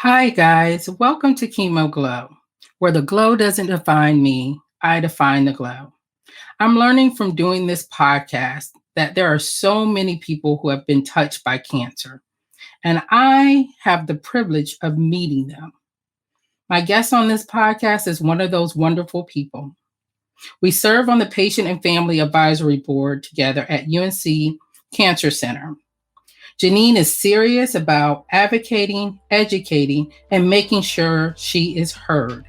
Hi, guys. Welcome to Chemo Glow, where the glow doesn't define me, I define the glow. I'm learning from doing this podcast that there are so many people who have been touched by cancer, and I have the privilege of meeting them. My guest on this podcast is one of those wonderful people. We serve on the Patient and Family Advisory Board together at UNC Cancer Center. Janine is serious about advocating, educating, and making sure she is heard.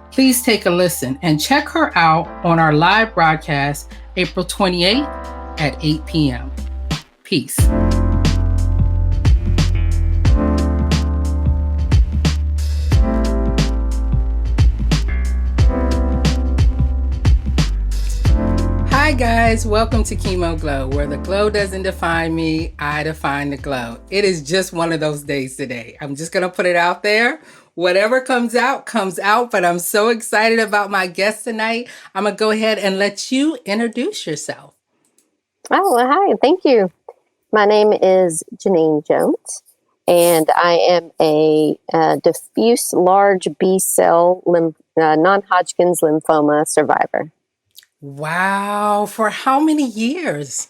Please take a listen and check her out on our live broadcast April 28th at 8 p.m. Peace. Hi guys, welcome to Chemo Glow, where the glow doesn't define me, I define the glow. It is just one of those days today. I'm just going to put it out there. Whatever comes out, but I'm so excited about my guest tonight. I'm going to go ahead and let you introduce yourself. Oh, well, hi. Thank you. My name is Janine Jones, and I am a diffuse large B-cell non-Hodgkin's lymphoma survivor. Wow. For how many years?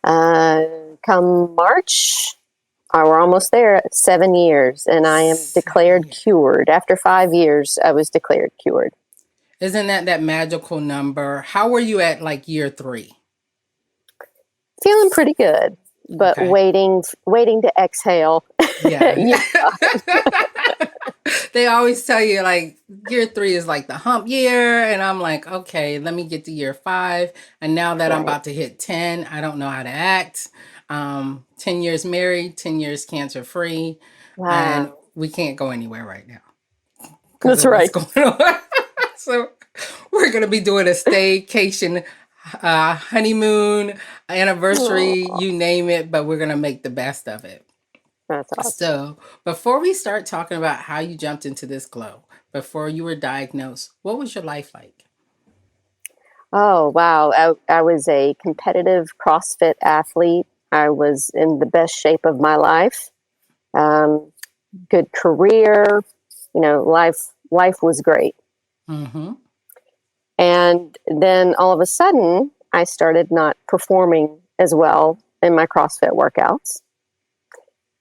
Come March, we're almost there, 7 years, and I am declared cured. After 5 years, I was declared cured. Isn't that magical number? How were you at like year 3? Feeling pretty good, but Okay. waiting to exhale. Yeah. They always tell you like year 3 is like the hump year. And I'm like, okay, let me get to year 5. And now that I'm about to hit 10, I don't know how to act. 10 years married, 10 years cancer free. Wow. And we can't go anywhere right now. That's right. What's going on. So we're going to be doing a staycation, honeymoon, anniversary, you name it, but we're going to make the best of it. That's awesome. So before we start talking about how you jumped into this glow, before you were diagnosed, what was your life like? Oh, wow. I was a competitive CrossFit athlete. I was in the best shape of my life. Good career. Life was great. Mm-hmm. And then all of a sudden, I started not performing as well in my CrossFit workouts.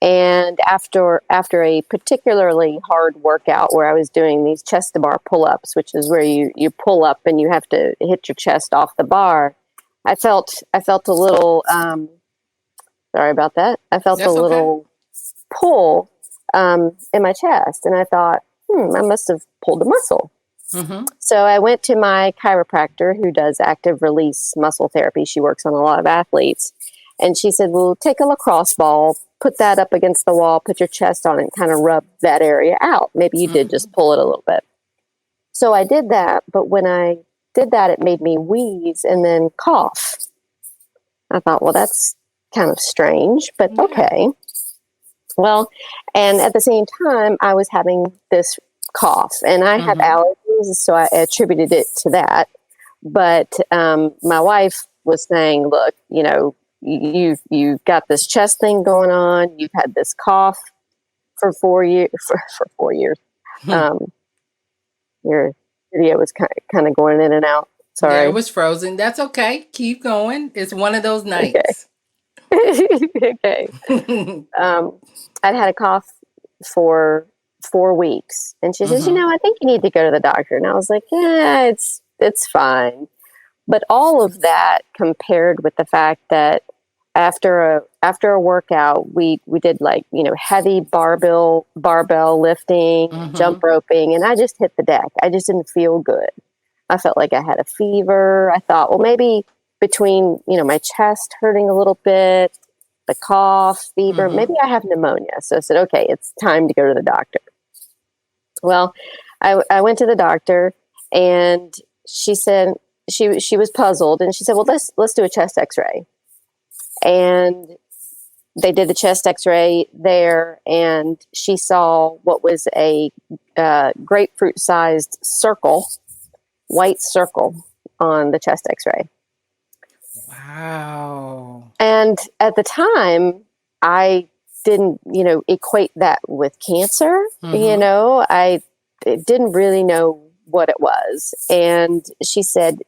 And after a particularly hard workout where I was doing these chest to bar pull-ups, which is where you pull up and you have to hit your chest off the bar, I felt a little, sorry about that. I felt a little pull in my chest. And I thought, I must have pulled a muscle. Mm-hmm. So I went to my chiropractor who does active release muscle therapy. She works on a lot of athletes. And she said, well, take a lacrosse ball, put that up against the wall, put your chest on it, and kind of rub that area out. Maybe you did just pull it a little bit. So I did that. But when I did that, it made me wheeze and then cough. I thought, well, that's kind of strange, but okay. Well, and at the same time, I was having this cough, and I have allergies, so I attributed it to that. But my wife was saying, look, you've got this chest thing going on. You've had this cough for 4 years. For 4 years, your video was kind of going in and out. Sorry, yeah, it was frozen. That's okay. Keep going. It's one of those nights. Okay. I'd had a cough for 4 weeks, and she says, I think you need to go to the doctor. And I was like, yeah, it's fine. But all of that compared with the fact that after a workout, we did heavy barbell lifting, jump roping, and I just hit the deck. I just didn't feel good. I felt like I had a fever. I thought, well, maybe between my chest hurting a little bit, the cough, fever, maybe I have pneumonia. So I said, okay, it's time to go to the doctor. Well, I went to the doctor, and she said she was puzzled, and she said, well, let's do a chest X-ray. And they did the chest X-ray there, and she saw what was a grapefruit-sized white circle on the chest X-ray. Wow. And at the time, I didn't, equate that with cancer. I didn't really know what it was. And she said,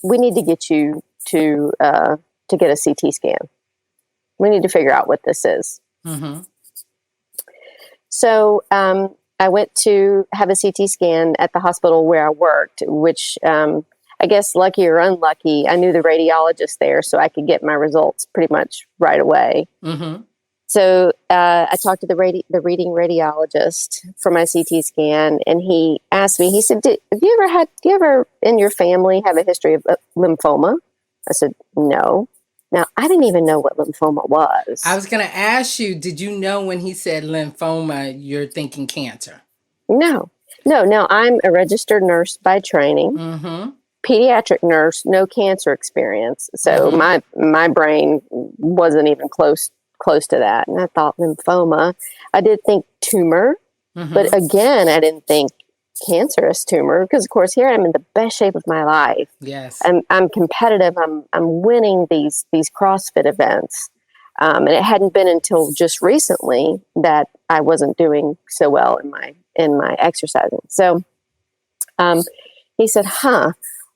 we need to get you to get a CT scan. We need to figure out what this is. Mm-hmm. So I went to have a CT scan at the hospital where I worked, which I guess lucky or unlucky, I knew the radiologist there, so I could get my results pretty much right away. Mm-hmm. So I talked to the reading radiologist for my CT scan, and he asked me, he said, do you ever in your family have a history of lymphoma? I said, no. Now, I didn't even know what lymphoma was. I was going to ask you, did you know when he said lymphoma, you're thinking cancer? No. Now, I'm a registered nurse by training, Mm-hmm. pediatric nurse, no cancer experience. So my brain wasn't even close to that. And I thought lymphoma. I did think tumor, but again, I didn't think cancerous tumor, because of course here I'm in the best shape of my life. Yes. I'm competitive. I'm winning these CrossFit events. And it hadn't been until just recently that I wasn't doing so well in my exercising. So he said,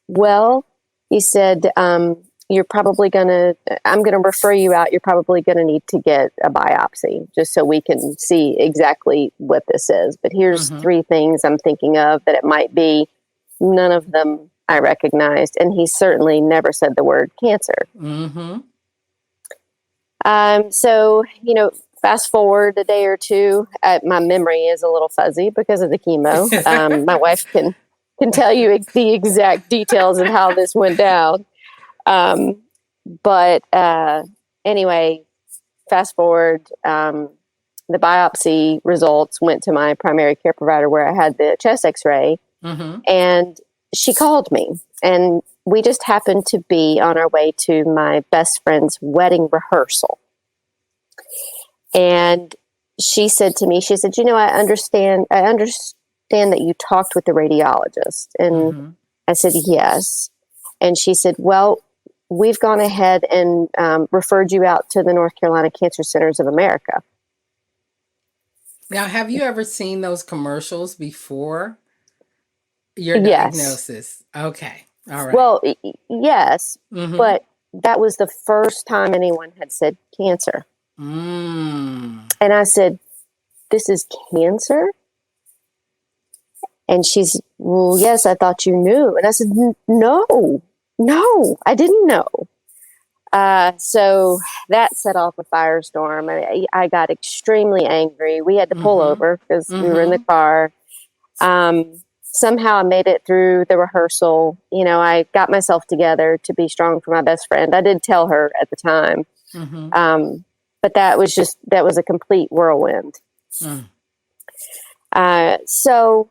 well, he said, I'm going to refer you out. You're probably going to need to get a biopsy just so we can see exactly what this is. But here's 3 things I'm thinking of that it might be. None of them I recognized. And he certainly never said the word cancer. Mm-hmm. So, fast forward a day or two, my memory is a little fuzzy because of the chemo. My wife can tell you the exact details of how this went down. But anyway, fast forward, the biopsy results went to my primary care provider where I had the chest x-ray, and she called me, and we just happened to be on our way to my best friend's wedding rehearsal. And she said to me, I understand that you talked with the radiologist. And I said, yes. And she said, well, we've gone ahead and referred you out to the North Carolina Cancer Centers of America. Now, have you ever seen those commercials before your diagnosis? Okay. All right. Well, yes, but that was the first time anyone had said cancer. And I said, this is cancer? And she's, well, yes, I thought you knew. And I said, no, I didn't know. So that set off a firestorm. I got extremely angry. We had to pull over because we were in the car. Somehow I made it through the rehearsal. I got myself together to be strong for my best friend. I did tell her at the time. But that was a complete whirlwind. So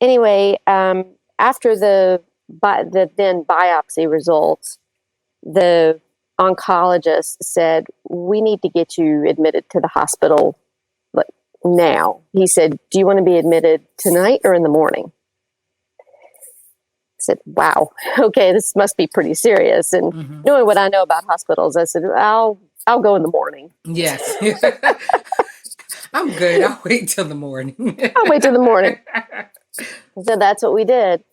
anyway, after the then biopsy results, the oncologist said, we need to get you admitted to the hospital now. He said, do you want to be admitted tonight or in the morning? I said, wow, okay, this must be pretty serious. And knowing what I know about hospitals, I said, I'll go in the morning. Yes. I'm good. I'll wait till the morning. I'll wait till the morning. So that's what we did.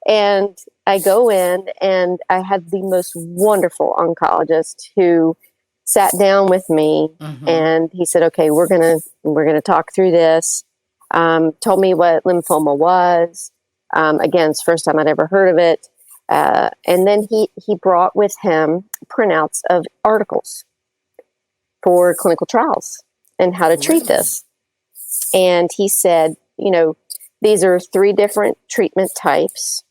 And I go in, and I had the most wonderful oncologist who sat down with me, and he said, okay, we're gonna talk through this. Told me what lymphoma was. Again, it's the first time I'd ever heard of it. And then he brought with him printouts of articles for clinical trials and how to treat this. And he said, these are 3 different treatment types.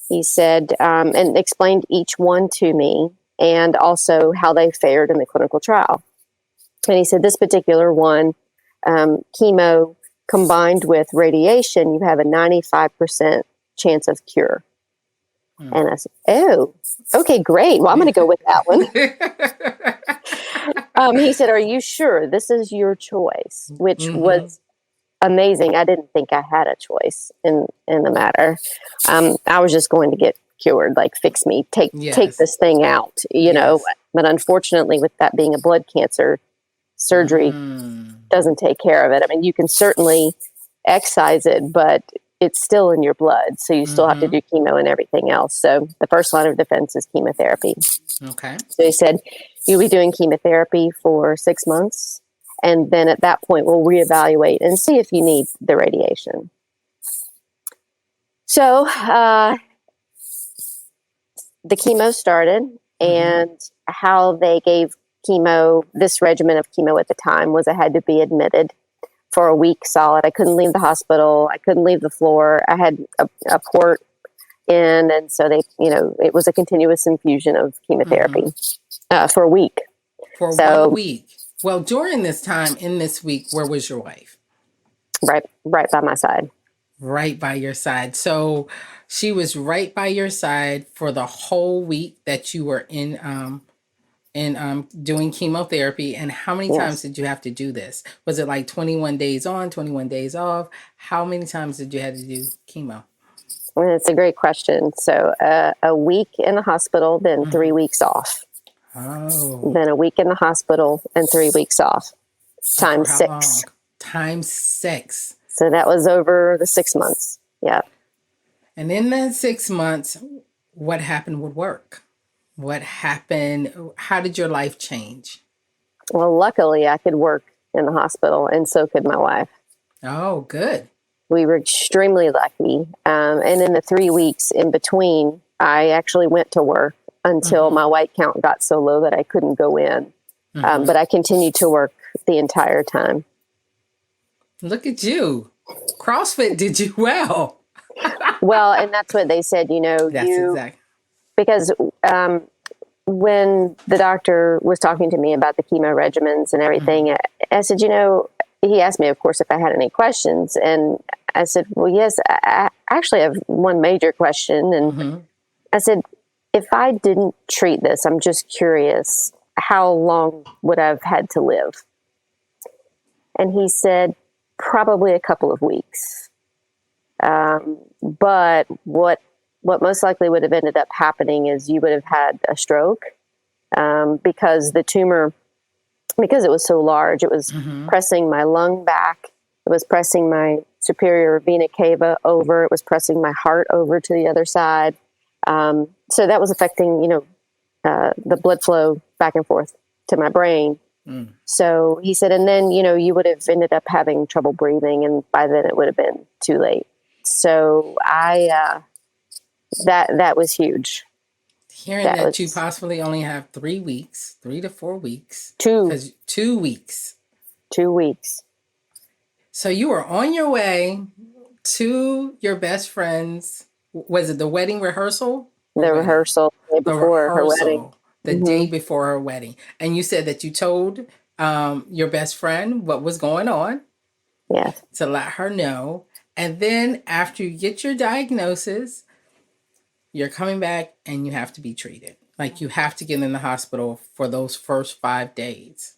He said, and explained each one to me, and also how they fared in the clinical trial. And he said, this particular one, chemo combined with radiation, you have a 95% chance of cure. And I said, oh, okay, great. Well, I'm going to go with that one. He said, are you sure this is your choice? Which was amazing. I didn't think I had a choice in the matter. I was just going to get cured, like fix me, take this thing out, you know. But unfortunately, with that being a blood cancer, surgery doesn't take care of it. I mean, you can certainly excise it, but it's still in your blood. So you still have to do chemo and everything else. So the first line of defense is chemotherapy. Okay. So he said, you'll be doing chemotherapy for 6 months. And then at that point, we'll reevaluate and see if you need the radiation. So the chemo started, and how they gave chemo, this regimen of chemo at the time, was I had to be admitted for a week solid. I couldn't leave the hospital. I couldn't leave the floor. I had a port in, and so they, it was a continuous infusion of chemotherapy for a week. For 1 week. Well, during this time, in this week, where was your wife? Right by my side. Right by your side. So she was right by your side for the whole week that you were in doing chemotherapy. And how many times did you have to do this? Was it like 21 days on, 21 days off? How many times did you have to do chemo? Well, it's a great question. So a week in the hospital, then 3 weeks off. Oh. Then a week in the hospital and 3 weeks off. Times 6. Long? Times 6. So that was over the 6 months. Yeah. And in that 6 months, what happened with work? What happened? How did your life change? Well, luckily I could work in the hospital, and so could my wife. Oh, good. We were extremely lucky. And in the 3 weeks in between, I actually went to work until my white count got so low that I couldn't go in. But I continued to work the entire time. Look at you. CrossFit did you well. Well, and that's what they said, That's exactly. Because when the doctor was talking to me about the chemo regimens and everything, I said, he asked me, of course, if I had any questions. And I said, well, yes, I actually have one major question. And I said, if I didn't treat this, I'm just curious, how long would I have had to live? And he said, probably a couple of weeks. But what most likely would have ended up happening is you would have had a stroke, because the tumor, because it was so large, it was pressing my lung back. It was pressing my superior vena cava over. It was pressing my heart over to the other side. So that was affecting, the blood flow back and forth to my brain. So he said, and then, you would have ended up having trouble breathing, and by then it would have been too late. So that was huge. Hearing that you possibly only have 3 weeks, 3 to 4 weeks. 2 weeks. 2 weeks. So you were on your way to your best friend's, was it the wedding rehearsal? The rehearsal the day before her wedding. The day before her wedding. And you said that you told your best friend what was going on. Yes. To let her know. And then after you get your diagnosis, you're coming back and you have to be treated. Like you have to get in the hospital for those first 5 days.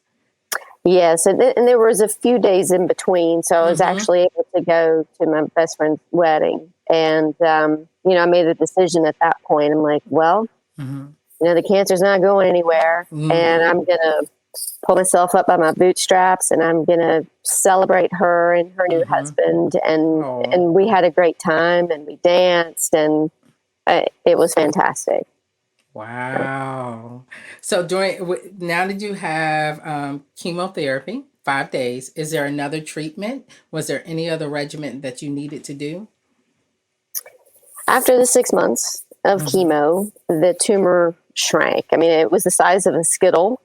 Yes. And there was a few days in between. So I was actually able to go to my best friend's wedding. And, I made a decision at that point. I'm like, well, the cancer's not going anywhere. And I'm going to pull myself up by my bootstraps, and I'm going to celebrate her and her new husband. And we had a great time, and we danced, and it was fantastic. Wow. So now that you have chemotherapy, 5 days, is there another treatment? Was there any other regimen that you needed to do? After the 6 months of chemo, the tumor shrank. I mean, it was the size of a Skittle.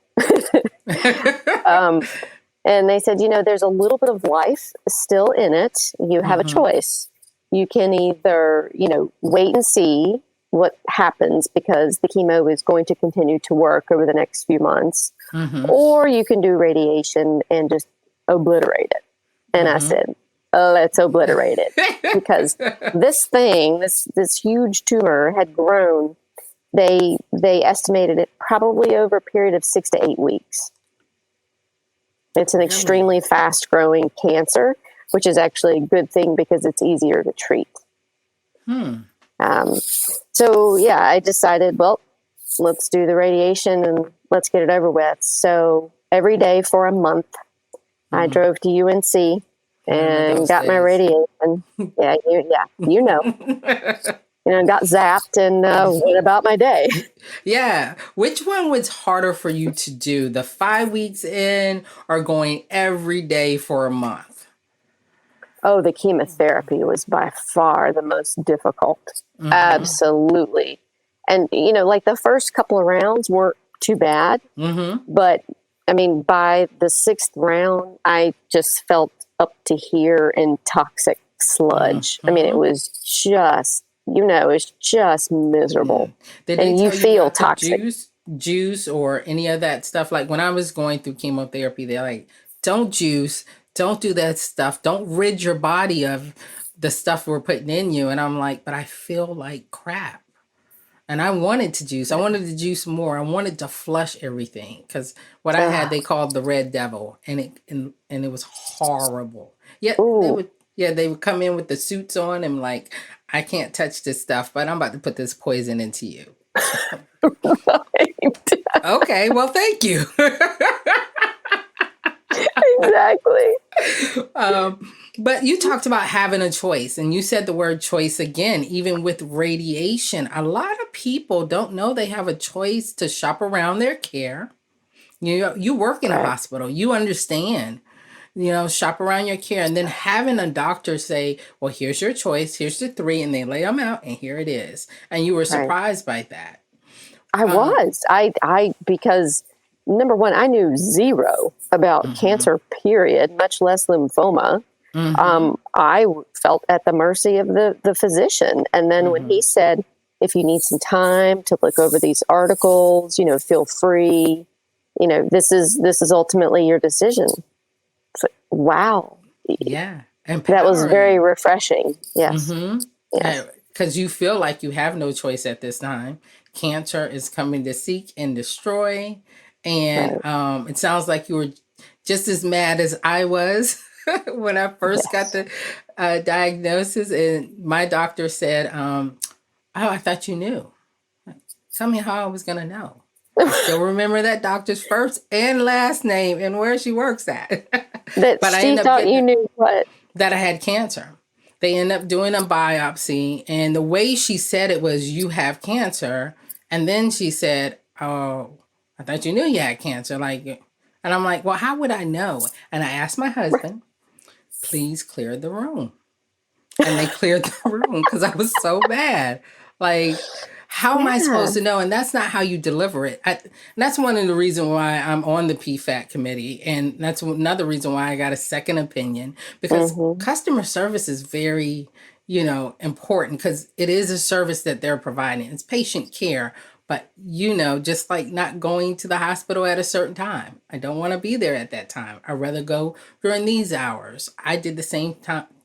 And they said, there's a little bit of life still in it. You have a choice. You can either, wait and see what happens, because the chemo is going to continue to work over the next few months, or you can do radiation and just obliterate it. And I said, let's obliterate it, because this huge tumor had grown. They estimated it probably over a period of 6 to 8 weeks. It's an extremely fast growing cancer, which is actually a good thing because it's easier to treat. So yeah, I decided, well, let's do the radiation and let's get it over with. So every day for a month, I drove to UNC and got my radiation. You know. Got zapped and went about my day. Yeah. Which one was harder for you to do, the 5 weeks in or going every day for a month? Oh, the chemotherapy was by far the most difficult. Mm-hmm. Absolutely. And, like the first couple of rounds weren't too bad. Mm-hmm. But, I mean, by the 6th round, I just felt up to here in toxic sludge. Mm-hmm. I mean, it was just, it's just miserable. Did they tell you feel toxic. Juice or any of that stuff? Like when I was going through chemotherapy, they're like, don't juice. Don't do that stuff. Don't rid your body of the stuff we're putting in you. And I'm like, but I feel like crap. And I wanted to juice. I wanted to juice more. I wanted to flush everything. Because what I had, they called the red devil. And it was horrible. Yet they would come in with the suits on and like, I can't touch this stuff, but I'm about to put this poison into you. Right. Okay, well, thank you. Exactly. But you talked about having a choice, and you said the word choice again, even with radiation. A lot of people don't know they have a choice to shop around their care. You work in a hospital. You understand, shop around your care, and then having a doctor say, well, here's your choice. Here's the 3, and they lay them out, and here it is. And you were surprised by that. I was. I because number one, I knew zero about cancer, period, much less lymphoma. Mm-hmm. I felt at the mercy of the physician. And then when he said, if you need some time to look over these articles, feel free, this is ultimately your decision. So, wow. Yeah. Empowering. That was very refreshing. Yes. Mm-hmm. Yes. Because you feel like you have no choice at this time. Cancer is coming to seek and destroy. And it sounds like you were just as mad as I was when I first got the diagnosis. And my doctor said, I thought you knew. Tell me how I was going to know. I still remember that doctor's first and last name and where she works at. But she thought you knew what? That I had cancer. They ended up doing a biopsy. And the way she said it was, you have cancer. And then she said, oh, I thought you knew you had cancer. And I'm like, well, how would I know? And I asked my husband, please clear the room. And they cleared the room because I was so bad. Like, how am I supposed to know? And that's not how you deliver it. That's one of the reasons why I'm on the PFAT committee. And that's another reason why I got a second opinion. Because customer service is very, important because it is a service that they're providing. It's patient care. But, just like not going to the hospital at a certain time. I don't want to be there at that time. I'd rather go during these hours. I did the same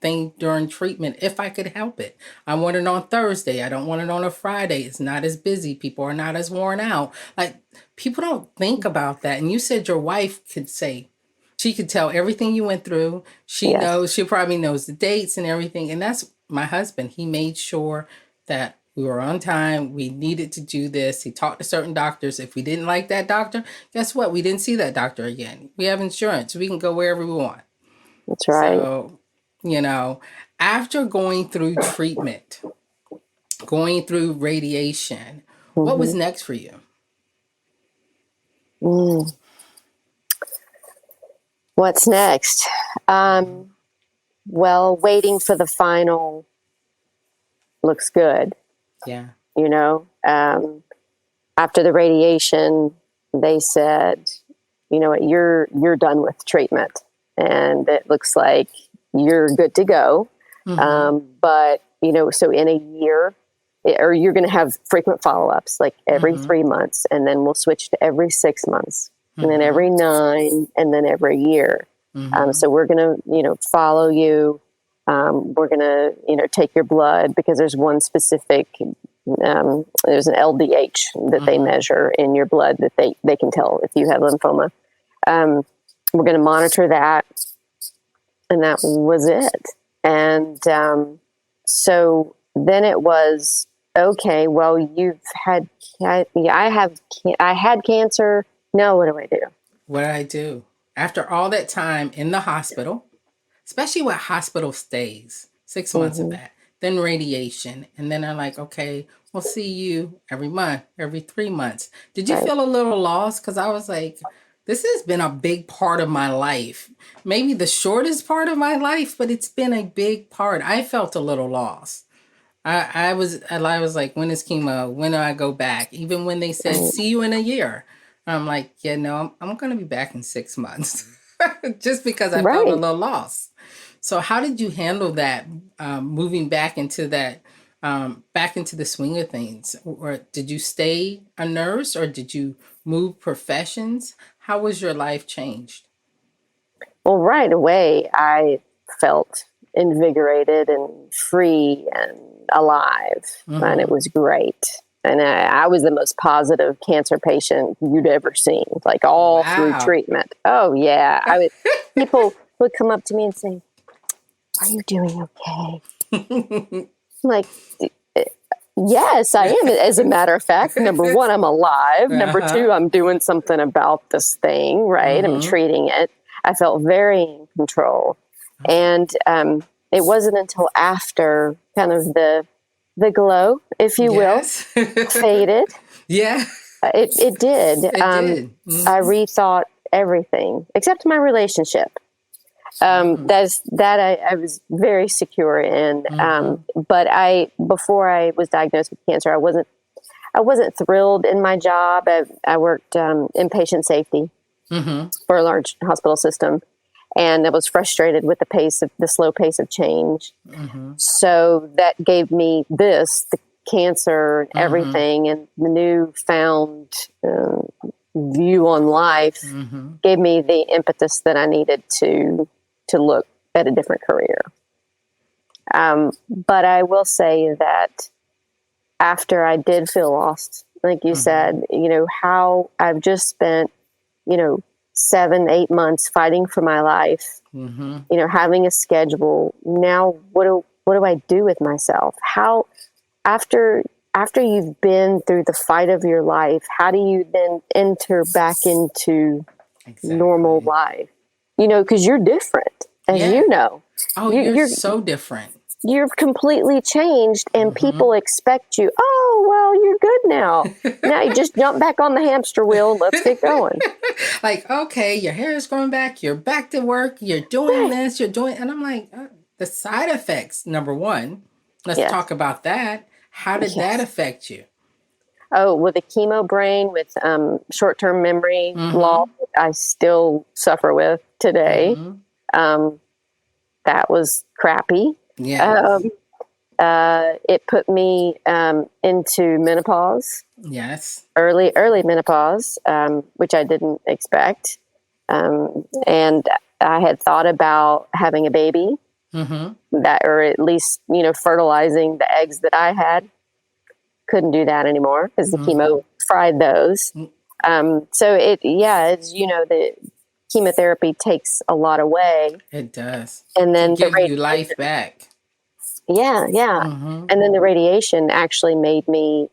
thing during treatment if I could help it. I want it on Thursday. I don't want it on a Friday. It's not as busy. People are not as worn out. Like, people don't think about that. And you said your wife could say, she could tell everything you went through. She knows, she probably knows the dates and everything. And that's my husband. He made sure that we were on time. We needed to do this. He talked to certain doctors. If we didn't like that doctor, guess what? We didn't see that doctor again. We have insurance. We can go wherever we want. That's right. So, after going through treatment, going through radiation, what was next for you? What's next? Well, waiting for the final looks good. Yeah. After the radiation, they said, you know what, you're done with treatment and it looks like you're good to go. But, so in a year, or you're going to have frequent follow-ups, like every 3 months, and then we'll switch to every 6 months, and then every 9, and then every year. So we're going to, follow you. We're going to, take your blood because there's one specific, there's an LDH that they measure in your blood that they can tell if you have lymphoma. We're going to monitor that. And that was it. And so then it was, okay, well, I had cancer. Now what do I do? What did I do? After all that time in the hospital, especially with hospital stays, 6 months of that, then radiation. And then they're like, okay, we'll see you every month, every 3 months. Did you Right. feel a little lost? Because I was like, this has been a big part of my life. Maybe the shortest part of my life, but it's been a big part. I felt a little lost. I was like, when is chemo? When do I go back? Even when they said, see you in a year. I'm like, yeah, no, I'm going to be back in 6 months. Just because I felt a Right. little lost. So how did you handle that, moving back into that, back into the swing of things? Or did you stay a nurse, or did you move professions? How was your life changed? Well, right away, I felt invigorated and free and alive, and it was great. And I was the most positive cancer patient you'd ever seen, like all through Wow. treatment. Oh yeah, people would come up to me and say, "Are you doing okay?" I'm like, yes, I am. As a matter of fact, number one, I'm alive. Number two, I'm doing something about this thing, right? I'm treating it. I felt very in control. And it wasn't until after kind of the glow, if you Yes. will, faded. Yeah, It did. it did. I rethought everything except my relationship. That I was very secure in. But before I was diagnosed with cancer, I wasn't thrilled in my job. I worked in patient safety for a large hospital system, and I was frustrated with the slow pace of change. So that gave me the cancer, everything, and the newfound view on life gave me the impetus that I needed to look at a different career. But I will say that after I did feel lost, like you said, how I've just spent, 7-8 months fighting for my life, having a schedule. Now, what do I do with myself? How, after you've been through the fight of your life, how do you then enter back into normal life? Because you're different, as you know. Oh, you're so different. You're completely changed, and people expect you, oh, well, you're good now. Now you just jump back on the hamster wheel and let's get going. Like, okay, your hair is growing back. You're back to work. You're doing this. You're doing, and I'm like, the side effects, number one. Let's talk about that. How did that affect you? Oh, with a chemo brain, with short-term memory loss, I still suffer with today. That was crappy. Yeah. It put me into menopause. Yes. Early menopause, which I didn't expect. And I had thought about having a baby, that, or at least, fertilizing the eggs that I had. Couldn't do that anymore because the chemo fried those. So the chemotherapy takes a lot away. It does. And then to give you life back. Yeah. And then the radiation actually made me,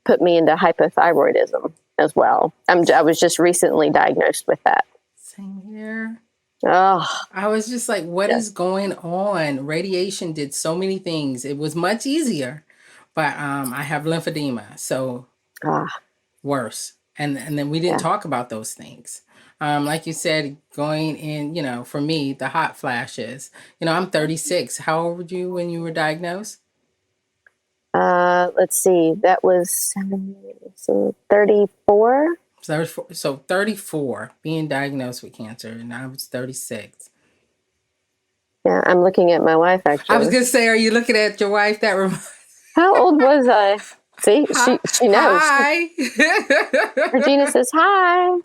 put me into hypothyroidism as well. I was just recently diagnosed with that. Same here. Oh, I was just like, what is going on? Radiation did so many things. It was much easier, but I have lymphedema, so worse. And then we didn't talk about those things. Like you said, going in, for me, the hot flashes. I'm 36. How old were you when you were diagnosed? Let's see. That was 34. So 34, being diagnosed with cancer, and I was 36. Yeah, I'm looking at my wife, actually. I was going to say, are you looking at your wife? How old was I? See, she knows. Hi. Regina says, hi.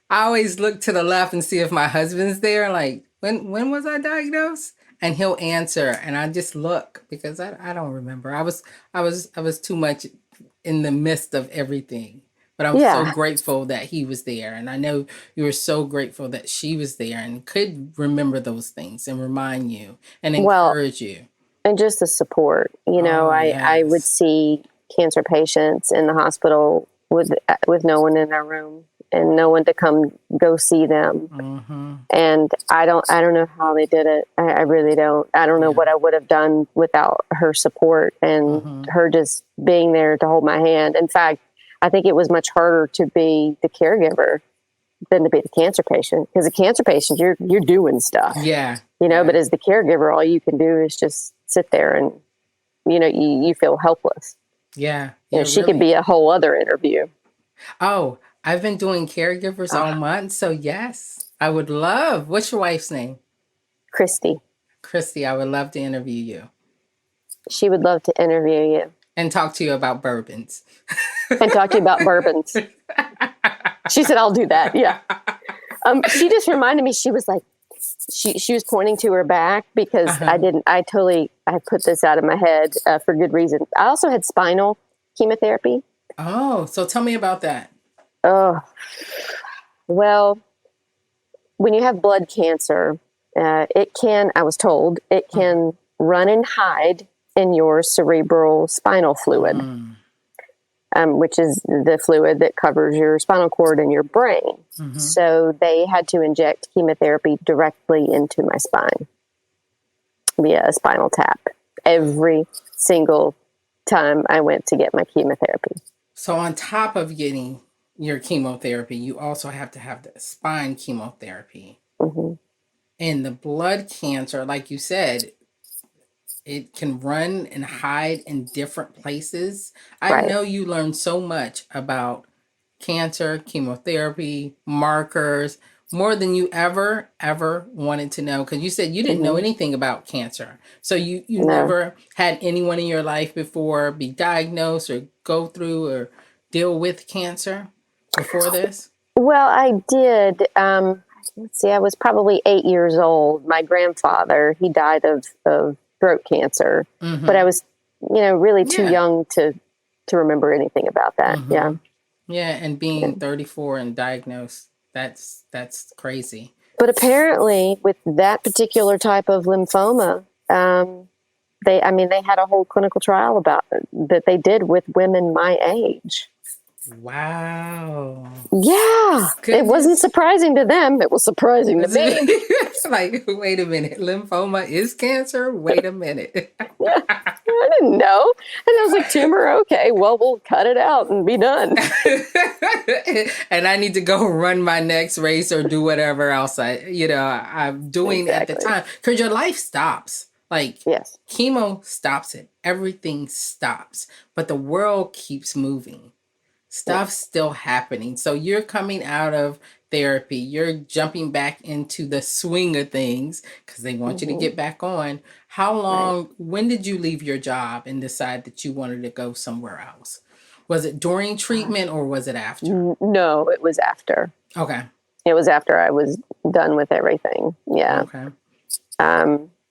I always look to the left and see if my husband's there. Like, when was I diagnosed? And he'll answer, and I just look because I don't remember. I was too much in the midst of everything. But I was so grateful that he was there. And I know you were so grateful that she was there and could remember those things and remind you and encourage you. And just the support. I would see cancer patients in the hospital with no one in their room. and no one to come go see them. Mm-hmm. And I don't know how they did it. I really don't. I don't know what I would have done without her support and her just being there to hold my hand. In fact, I think it was much harder to be the caregiver than to be the cancer patient, because the cancer patient, you're doing stuff. Yeah. But as the caregiver, all you can do is just sit there and, you feel helpless. Yeah. She could be a whole other interview. Oh, I've been doing caregivers all month. So yes, I would love. What's your wife's name? Christy. Christy, I would love to interview you. She would love to interview you. And talk to you about bourbons. And talk to you about bourbons. She said, I'll do that. Yeah. She just reminded me, she was like, she was pointing to her back because I put this out of my head for good reason. I also had spinal chemotherapy. Oh, so tell me about that. Oh, well, when you have blood cancer, I was told, it can run and hide in your cerebral spinal fluid, which is the fluid that covers your spinal cord and your brain. So they had to inject chemotherapy directly into my spine via a spinal tap every single time I went to get my chemotherapy. So on top of getting your chemotherapy, you also have to have the spine chemotherapy. And the blood cancer, like you said, it can run and hide in different places. I know you learned so much about cancer, chemotherapy, markers, more than you ever wanted to know. Because you said you didn't know anything about cancer. So you never had anyone in your life before be diagnosed or go through or deal with cancer before this? Well, I did. Let's see, I was probably 8 years old. My grandfather, he died of throat cancer, but I was, really too young to remember anything about that. Yeah. Yeah. And being 34 and diagnosed, that's crazy. But apparently with that particular type of lymphoma, they had a whole clinical trial about it that they did with women my age. Wow. Yeah. Goodness. It wasn't surprising to them. It was surprising to me. It's like, wait a minute. Lymphoma is cancer? Wait a minute. Yeah, I didn't know. And I was like, tumor, okay, well, we'll cut it out and be done. And I need to go run my next race or do whatever else I'm doing at the time. Because your life stops. Like, chemo stops it. Everything stops. But the world keeps moving. Stuff's still happening. So you're coming out of therapy. You're jumping back into the swing of things because they want you to get back on. How long, when did you leave your job and decide that you wanted to go somewhere else? Was it during treatment or was it after? No, it was after. Okay. It was after I was done with everything. Yeah. Okay.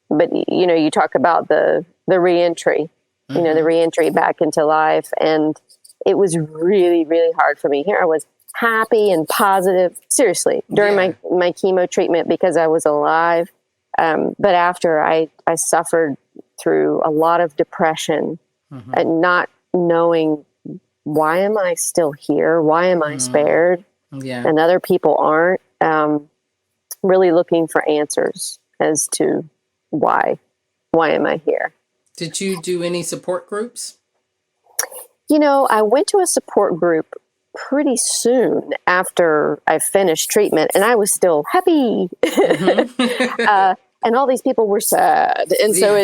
But, you talk about the reentry, the reentry back into life. And it was really, really hard for me. Here I was happy and positive, seriously, during my chemo treatment because I was alive. But after I suffered through a lot of depression and not knowing, why am I still here? Why am I spared? Yeah. And other people aren't. Really looking for answers as to why am I here? Did you do any support groups? I went to a support group pretty soon after I finished treatment, and I was still happy. And all these people were sad. And so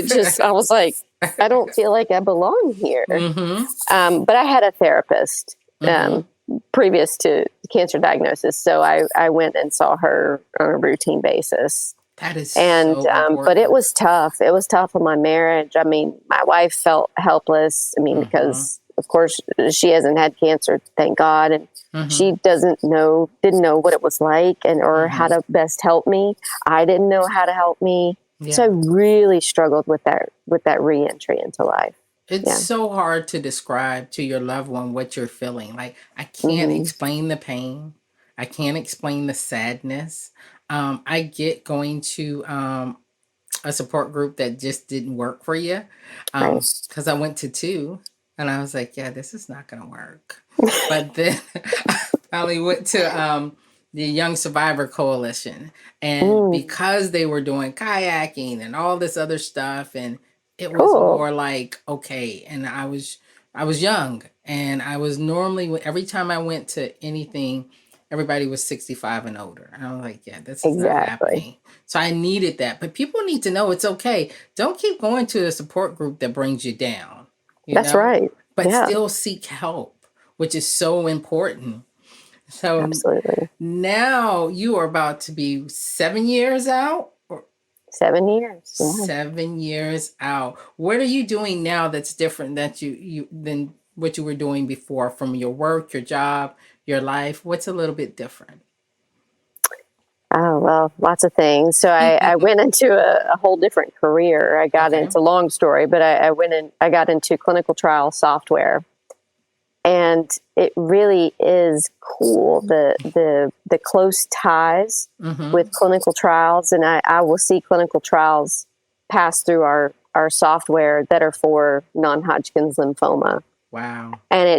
I was like, I don't feel like I belong here. But I had a therapist previous to cancer diagnosis. So I went and saw her on a routine basis. That is but it was tough. It was tough on my marriage. I mean, my wife felt helpless. I mean, because of course she hasn't had cancer, thank God. And she didn't know what it was like or how to best help me. I didn't know how to help me. Yeah. So I really struggled with that reentry into life. It's so hard to describe to your loved one what you're feeling. Like, I can't explain the pain. I can't explain the sadness. I get going to a support group that just didn't work for you because I went to 2 and I was like, yeah, this is not going to work. But then I only went to the Young Survivor Coalition, and Mm, because they were doing kayaking and all this other stuff, and it was cool. more like okay. And I was young, and I was normally every time I went to anything, everybody was 65 and older. And I was like, yeah, this is not Exactly. happening. So I needed that, but people need to know it's okay. Don't keep going to a support group that brings you down, you That's know, right. but Yeah, still seek help, which is so important. So absolutely. now you are about to be 7 years out, or 7 years. Yeah. 7 years out. What are you doing now that's different that you than what you were doing before, from your work, your job, your life? What's a little bit different? Oh, well, lots of things. So I went into a whole different career. I got Okay. into, long story, but I got into clinical trial software. And it really is cool, the close ties Mm-hmm. with clinical trials. And I will see clinical trials pass through our software that are for non-Hodgkin's lymphoma. Wow. And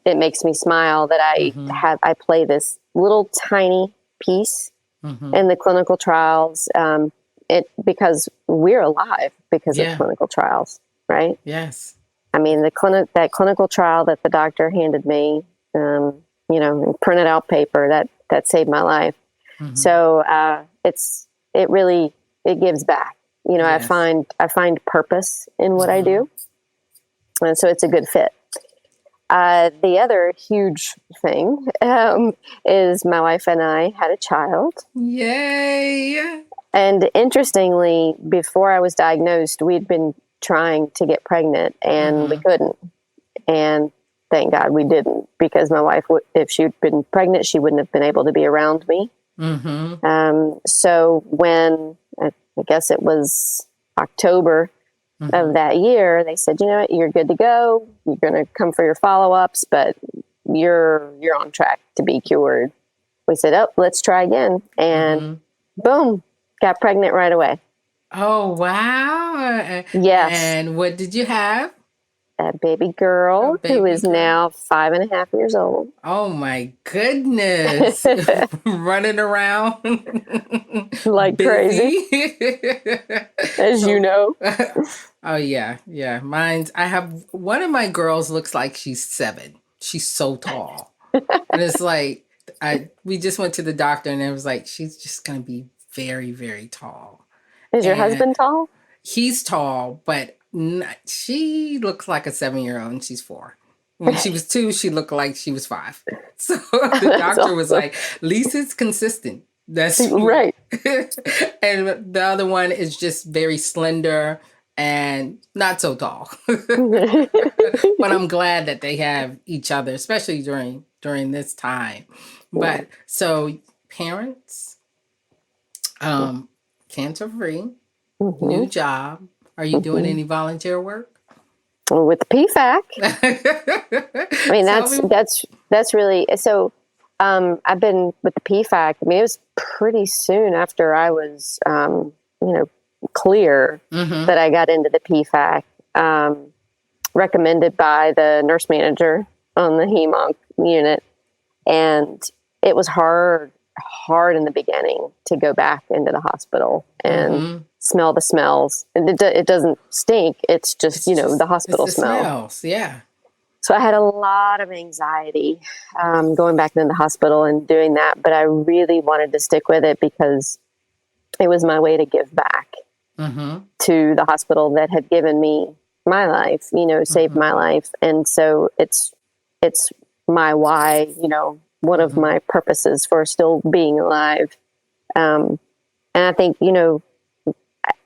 it makes me smile that Mm-hmm. I play this little tiny piece Mm-hmm. in the clinical trials, because we're alive because of Yeah. clinical trials, right? Yes. I mean, that clinical trial that the doctor handed me, printed out paper that saved my life. Mm-hmm. So it really, it gives back. Yes. I find purpose in what I Mm-hmm. do, and so it's a good fit. The other huge thing is my wife and I had a child. Yay. And interestingly, before I was diagnosed, we'd been trying to get pregnant and we Mm-hmm. couldn't. And thank God we didn't, because my wife, if she'd been pregnant, she wouldn't have been able to be around me. Mm-hmm. So when I guess it was October Mm-hmm. of that year, they said, you know what, you're good to go. You're going to come for your follow-ups, but you're on track to be cured. We said, oh, let's try again. And Mm-hmm. boom, got pregnant right away. Oh, wow. Yes, And what did you have? a baby A girl who baby is girl. now 5.5 years old. Oh my goodness. Running around Like crazy, busy. as you So know. oh yeah, yeah. I have one of my girls looks like she's 7. She's so tall. And it's like I we just went to the doctor and it was like she's just gonna be very, very tall. Is your And husband tall? he's tall, but she looks like a 7-year-old and she's 4. When she was 2, she looked like she was 5. So the That's doctor was awesome. like, at least it's consistent. That's what. Right. And the other one is just very slender and not so tall. But I'm glad that they have each other, especially during this time. Yeah. But so parents, um, cancer free, new Hmm. job. Are you doing Hmm. any volunteer work? With the PFAC, I mean, Tell me. that's really so. I've been with the PFAC. I mean, it was pretty soon after I was, clear Mm-hmm. that I got into the PFAC. Recommended by the nurse manager on the HEMONC unit, and it was hard in the beginning to go back into the hospital and Mm-hmm. smell the smells. And it doesn't stink. It's just, the It's hospital the smell. smells. Yeah. So I had a lot of anxiety going back into the hospital and doing that. But I really wanted to stick with it because it was my way to give back Mm-hmm. to the hospital that had given me my life, saved Mm-hmm. my life. And so it's my why, one of Mm-hmm. my purposes for still being alive. And I think,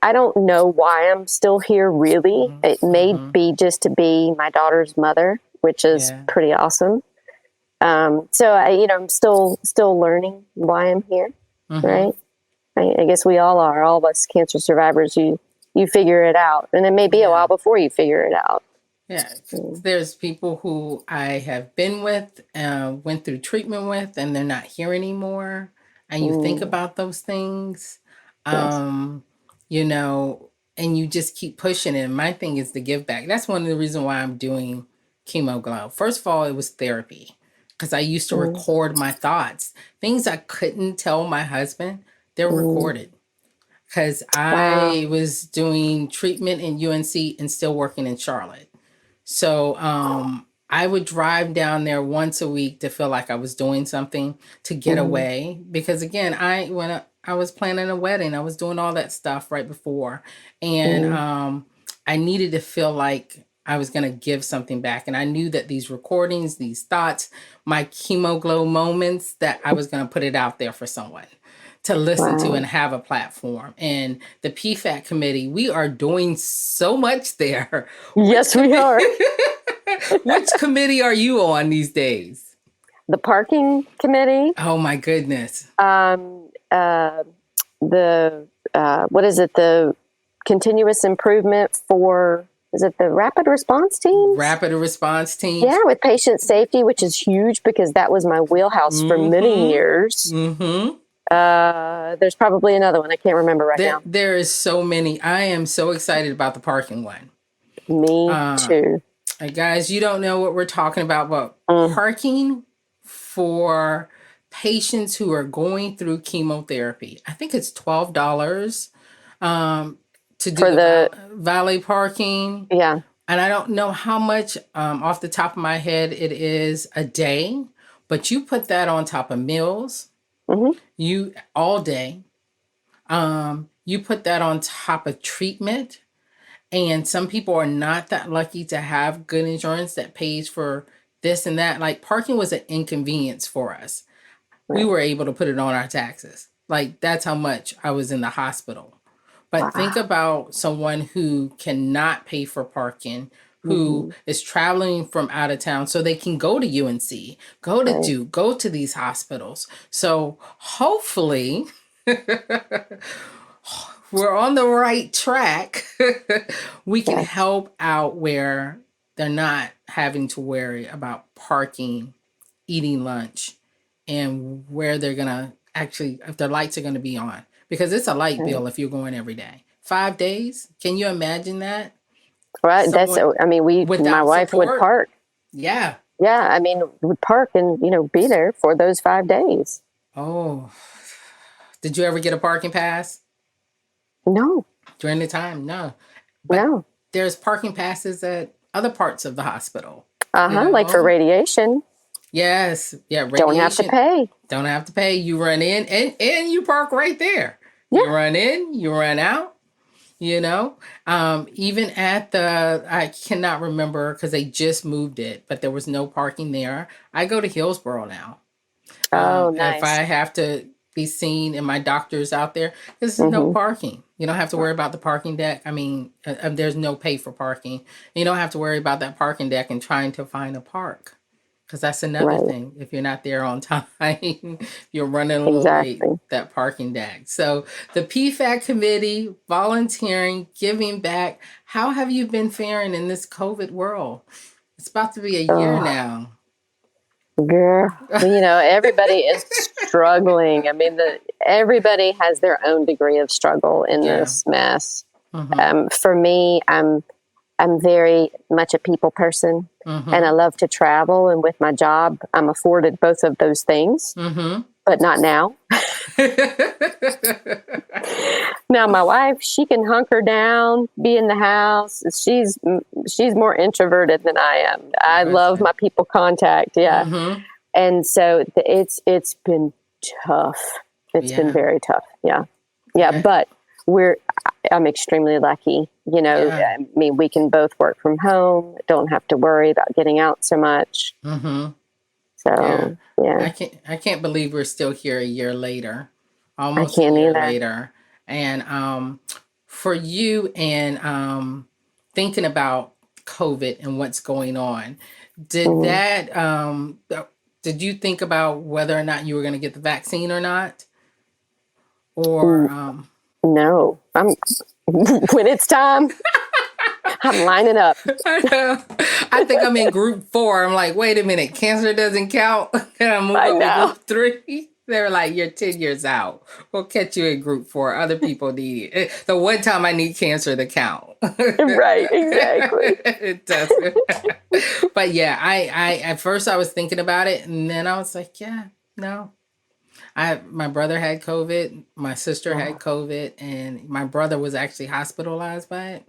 I don't know why I'm still here really. It Mm-hmm. may Mm-hmm. be just to be my daughter's mother, which is Yeah. pretty awesome. So I'm still learning why I'm here, Mm-hmm. right? I guess we all are. All of us cancer survivors, you figure it out, and it may be a Yeah. while before you figure it out. Yeah. Mm. There's people who I have been with, went through treatment with, and they're not here anymore. And you think Mm. about those things, Yes. um, you know, and you just keep pushing it. And my thing is to give back. That's one of the reasons why I'm doing Chemo Glow. First of all, it was therapy. because I used to record my thoughts. Things I couldn't tell my husband, they're recorded. Because I was doing treatment in UNC and still working in Charlotte. So I would drive down there once a week to feel like I was doing something to get away. Because again, when I was planning a wedding, I was doing all that stuff right before. And I needed to feel like I was going to give something back. And I knew that these recordings, these thoughts, my chemo glow moments, that I was going to put it out there for someone to listen to and have a platform. And the PFAT committee, we are doing so much there. Yes, we are. Which committee are you on these days? The parking committee. Oh my goodness. What is it? The continuous improvement for, is it the rapid response team? Rapid response team. Yeah, with patient safety, which is huge because that was my wheelhouse for many years. There's probably another one. I can't remember right now. There is so many. I am so excited about the parking one. Me too. Guys, you don't know what we're talking about, but parking for patients who are going through chemotherapy. I think it's $12 to do For the valet parking. Yeah. And I don't know how much off the top of my head it is a day, but you put that on top of meals. You all day. You put that on top of treatment. And some people are not that lucky to have good insurance that pays for this and that. Like parking was an inconvenience for us. We were able to put it on our taxes. Like that's how much I was in the hospital. But think about someone who cannot pay for parking, who is traveling from out of town so they can go to UNC, go to Duke, go to these hospitals. So hopefully we're on the right track. We can help out where they're not having to worry about parking, eating lunch, and where they're going to actually, if their lights are going to be on. Because it's a light bill if you're going every day. 5 days? Can you imagine that? Right. My wife would park. Yeah. Yeah. I mean, would park and, be there for those 5 days. Oh. Did you ever get a parking pass? No. During the time? No. But there's parking passes at other parts of the hospital. Like for radiation. Yes. Yeah. Radiation. Don't have to pay. Don't have to pay. You run in and you park right there. Yeah. You run in, you run out, even at I cannot remember because they just moved it, but there was no parking there. I go to Hillsborough now. Oh, nice. If I have to be seen and my doctor's out there, there's no parking. You don't have to worry about the parking deck. I mean, there's no pay for parking. You don't have to worry about that parking deck and trying to find a park. Because that's another thing. If you're not there on time, you're running a little late, that parking deck. So the PFAT committee, volunteering, giving back. How have you been faring in this COVID world? It's about to be a year now. Girl, everybody is struggling. I mean, everybody has their own degree of struggle in this mess. For me, I'm very much a people person, and I love to travel. And with my job, I'm afforded both of those things, but not now. Now, my wife, she can hunker down, be in the house. She's more introverted than I am. I love my people contact. Yeah. And so it's been tough. It's been very tough. Yeah. But I'm extremely lucky. I mean, we can both work from home. Don't have to worry about getting out so much. So, yeah. I can't believe we're still here a year later. Almost a year later. And for you and thinking about COVID and what's going on, did you think about whether or not you were going to get the vaccine or not? Or no, when it's time, I'm lining up. I think I'm in group 4. I'm like, wait a minute, cancer doesn't count. Can I move up to group 3? They were like, you're 10 years out. We'll catch you in group 4. Other people need it. The one time I need cancer to count. Right, exactly. It doesn't. But yeah, I at first I was thinking about it, and then I was like, yeah, no. My brother had COVID, my sister had COVID, and my brother was actually hospitalized by it.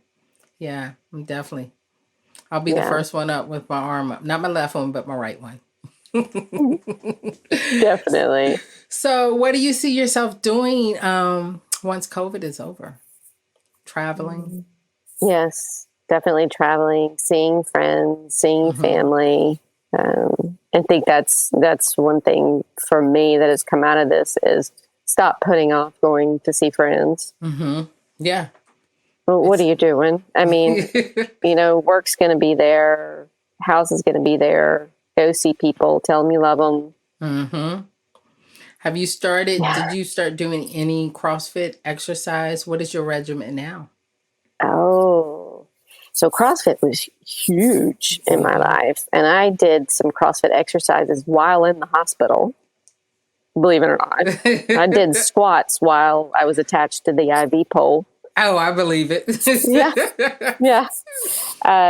Yeah, I'm definitely. I'll be the first one up with my arm up. Not my left one, but my right one. Definitely. So, what do you see yourself doing once COVID is over? Traveling? Yes, definitely traveling, seeing friends, seeing family. I think that's one thing for me that has come out of this is stop putting off going to see friends. Yeah. Well, what are you doing? I mean, work's going to be there, house is going to be there. Go see people, tell them you love them. Have you started? Did you start doing any CrossFit exercise? What is your regimen now? Oh, so CrossFit was huge in my life. And I did some CrossFit exercises while in the hospital, believe it or not. I did squats while I was attached to the IV pole. Oh, I believe it. Yeah.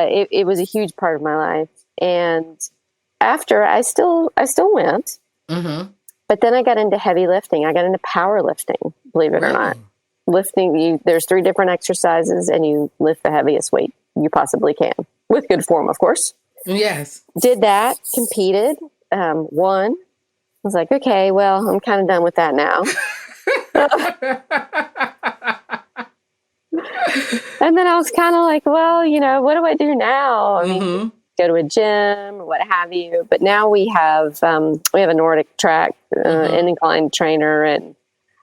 It was a huge part of my life. And after I still went, but then I got into heavy lifting. I got into powerlifting, believe it or not. Lifting, there's 3 different exercises and you lift the heaviest weight you possibly can with good form, of course. Yes. Did that, competed, won. I was like, okay, well, I'm kind of done with that now. And then I was kind of like, well, what do I do now? I mean, go to a gym or what have you. But now we have a Nordic track, an inclined trainer, and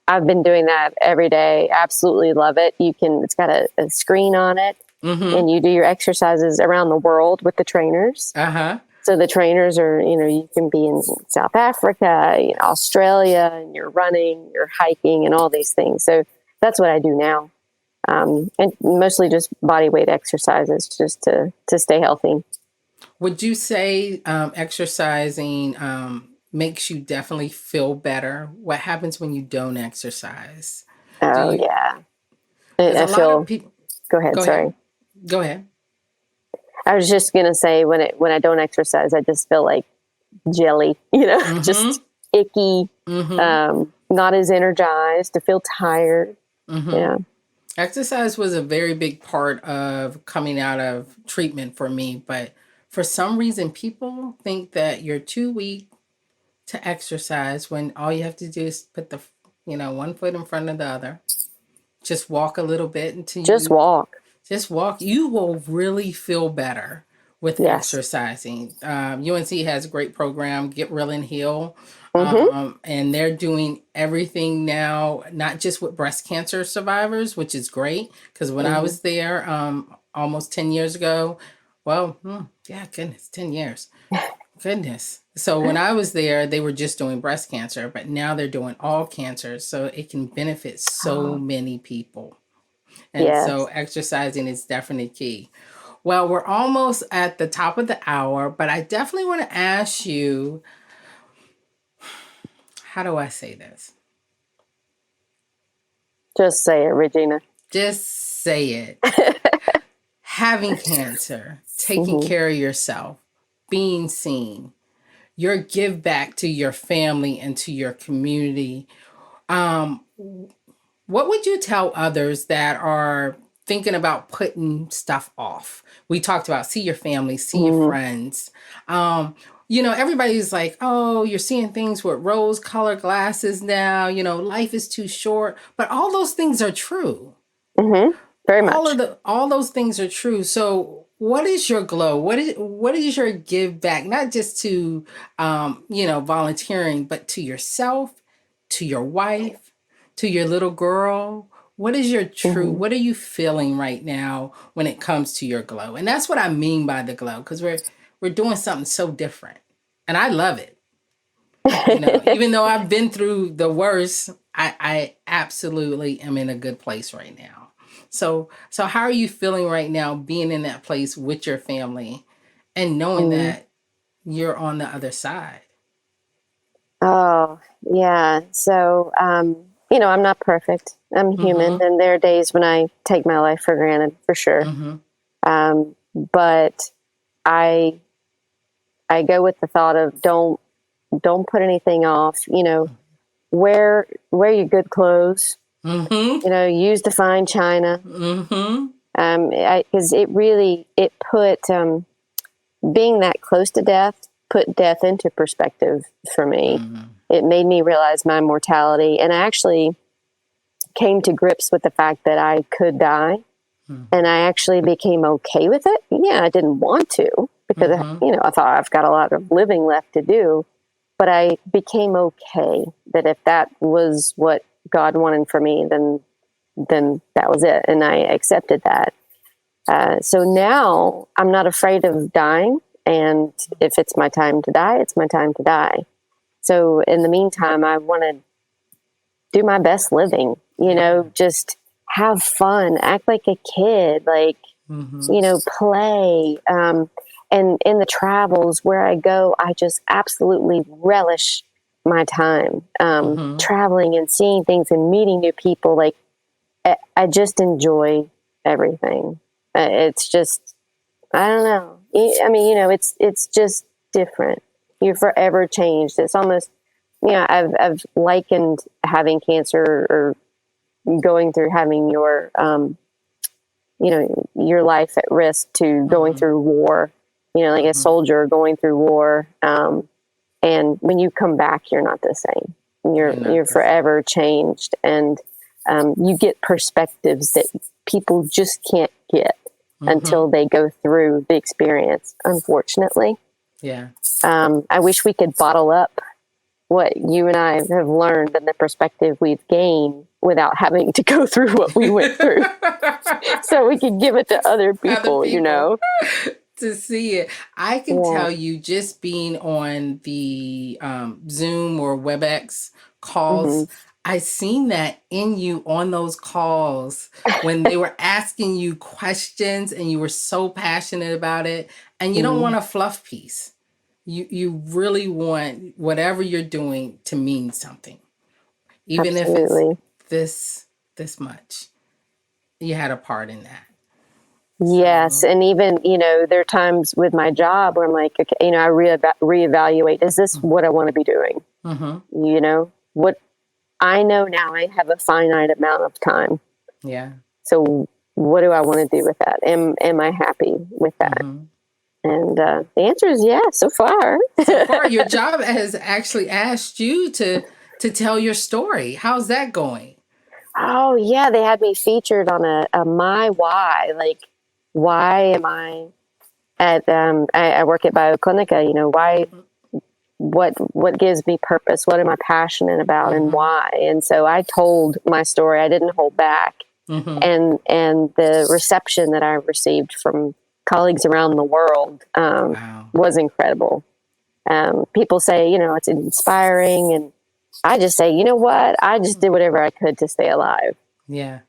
I've been doing that every day. Absolutely love it. It's got a screen on it, and you do your exercises around the world with the trainers. So the trainers are, you can be in South Africa, Australia, and you're running, you're hiking, and all these things. So that's what I do now. And mostly just body weight exercises just to stay healthy. Would you say exercising makes you definitely feel better? What happens when you don't exercise? Yeah. I feel. Go ahead. Sorry. Go ahead. I was just going to say when I don't exercise, I just feel like jelly, just icky, not as energized, to feel tired. Yeah. Exercise was a very big part of coming out of treatment for me, but for some reason, people think that you're too weak to exercise when all you have to do is put the, one foot in front of the other. Just walk a little bit until just walk. Just walk. You will really feel better with exercising. UNC has a great program, Get Real and Heal. And they're doing everything now, not just with breast cancer survivors, which is great. Because when I was there almost 10 years ago, goodness, 10 years. Goodness. So when I was there, they were just doing breast cancer, but now they're doing all cancers. So it can benefit so many people. And so exercising is definitely key. Well, we're almost at the top of the hour, but I definitely want to ask you, how do I say this? Just say it, Regina. Just say it. Having cancer, taking care of yourself, being seen, your give back to your family and to your community. What would you tell others that are thinking about putting stuff off? We talked about see your family, see your friends. Everybody's like, oh, you're seeing things with rose-colored glasses now. Life is too short. But all those things are true. Very much. All those things are true. So what is your glow? What is your give back? Not just to, volunteering, but to yourself, to your wife, to your little girl. What is your true, what are you feeling right now when it comes to your glow? And that's what I mean by the glow, because we're doing something so different. And I love it. Even though I've been through the worst, I absolutely am in a good place right now. So how are you feeling right now being in that place with your family and knowing that you're on the other side? Oh, yeah. So, I'm not perfect. I'm human, and there are days when I take my life for granted, for sure. But I go with the thought of don't put anything off. Wear your good clothes. Use the fine china. Because it put being that close to death put death into perspective for me. It made me realize my mortality, and I actually came to grips with the fact that I could die, and I actually became okay with it. Yeah, I didn't want to because I thought I've got a lot of living left to do, but I became okay that if that was what God wanted for me, then that was it, and I accepted that. So now I'm not afraid of dying, and if it's my time to die, it's my time to die. So in the meantime, I want to do my best living, just have fun, act like a kid, like, play. And in the travels where I go, I just absolutely relish my time, traveling and seeing things and meeting new people. Like, I just enjoy everything. It's just, I don't know. I mean, it's just different. You're forever changed. It's almost, I've likened having cancer or going through having your life at risk to going through war, like a soldier going through war. And when you come back, you're not the same. You're forever changed. And you get perspectives that people just can't get until they go through the experience, unfortunately. Yeah. I wish we could bottle up what you and I have learned and the perspective we've gained without having to go through what we went through. So we could give it to other people. To see it. I can tell you, just being on the Zoom or WebEx calls, I seen that in you on those calls when they were asking you questions and you were so passionate about it, and you don't want a fluff piece. You really want whatever you're doing to mean something, even Absolutely. if it's this much. You had a part in that. Yes. And even, there are times with my job where I'm like, okay, I reevaluate, is this what I want to be doing? What I know now, I have a finite amount of time. Yeah. So what do I want to do with that? Am I happy with that? And the answer is yes, so far. So far, your job has actually asked you to tell your story. How's that going? Oh, yeah. They had me featured on a My Why. Like, why am I at, I work at Bioclinica, why, what gives me purpose? What am I passionate about and why? And so I told my story. I didn't hold back. And the reception that I received from colleagues around the world was incredible. People say, it's inspiring. And I just say, you know what? I just did whatever I could to stay alive. Yeah.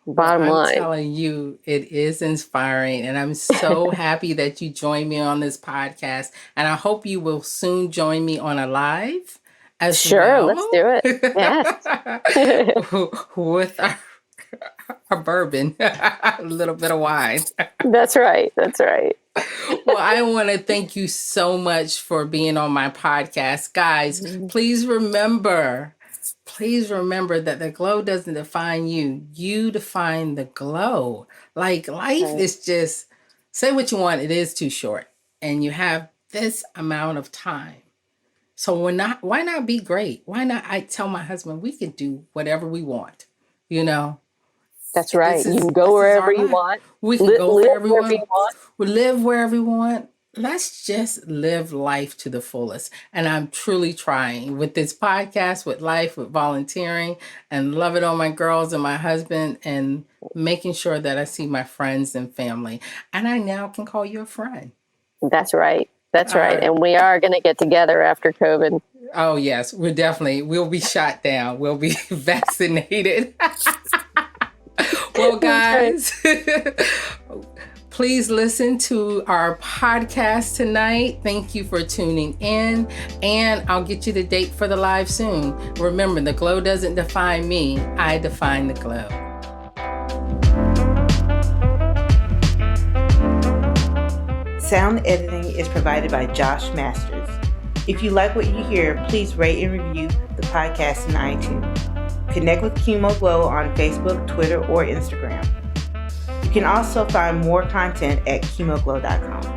Bottom line. I'm telling you, it is inspiring. And I'm so happy that you joined me on this podcast. And I hope you will soon join me on a live as Sure, well. let's do it. Yes. With our bourbon, a little bit of wine. That's right. Well, I want to thank you so much for being on my podcast. Guys, please remember that the glow doesn't define you. You define the glow. Like, life is just, say what you want, it is too short. And you have this amount of time. So why not be great? Why not? I tell my husband, we can do whatever we want, That's right. You can go wherever you want. We can go wherever you want. We live wherever you want. Let's just live life to the fullest. And I'm truly trying with this podcast, with life, with volunteering, and loving on my girls and my husband, and making sure that I see my friends and family. And I now can call you a friend. That's right. And we are going to get together after COVID. Oh, yes. We'll be shot down. We'll be vaccinated. Well, guys, Please listen to our podcast tonight. Thank you for tuning in, and I'll get you the date for the live soon. Remember, the glow doesn't define me, I define the glow. Sound editing is provided by Josh Masters. If you like what you hear, please rate and review the podcast in iTunes. Connect with Chemo Glow on Facebook, Twitter, or Instagram. You can also find more content at chemoglow.com.